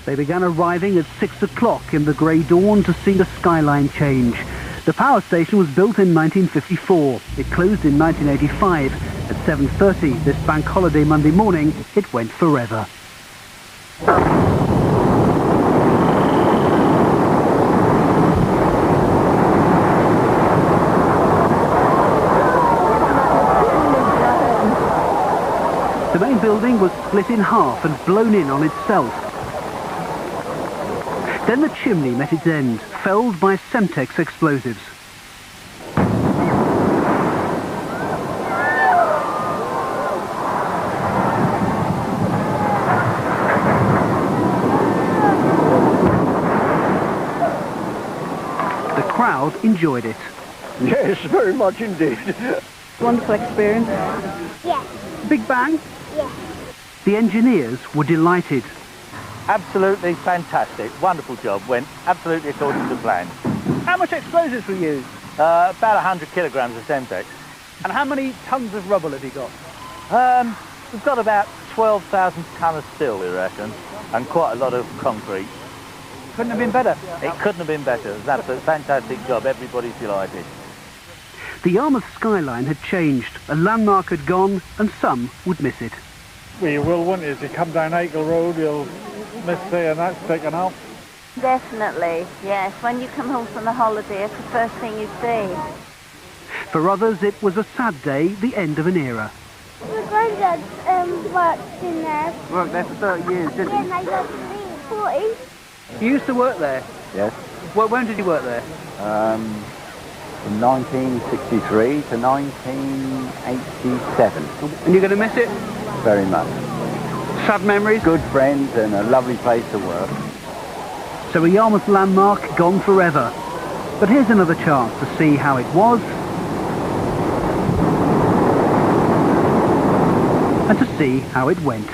They began arriving at 6 o'clock in the grey dawn to see the skyline change. The power station was built in 1954. It closed in 1985. At 7:30 this bank holiday Monday morning, it went forever. The main building was split in half and blown in on itself. Then the chimney met its end, felled by Semtex explosives. The crowd enjoyed it. Yes, very much indeed. Wonderful experience. Yes. Big bang? Yes. The engineers were delighted. Absolutely fantastic. Wonderful job. Went absolutely according to plan. How much explosives were used? About 100 kilograms of Semtex. And how many tons of rubble have you got? We've got about 12,000 tonne of steel, we reckon, and quite a lot of concrete. Couldn't have been better. It couldn't have been better. It was an absolute fantastic job. Everybody's delighted. The Yarmouth skyline had changed. A landmark had gone, and some would miss it. Well, you will, won't you? As you come down Acle Road, you'll miss seeing that sticking up. Definitely, yes. When you come home from the holiday, it's the first thing you see. For others, it was a sad day, the end of an era. My granddad worked in there. Worked there for 30 years, didn't Yeah, and I got 40. you? You used to work there? Yes. When did you work there? From 1963 to 1987. And you're going to miss it? Very much. Sad memories? Good friends and a lovely place to work. So a Yarmouth landmark gone forever. But here's another chance to see how it was and to see how it went.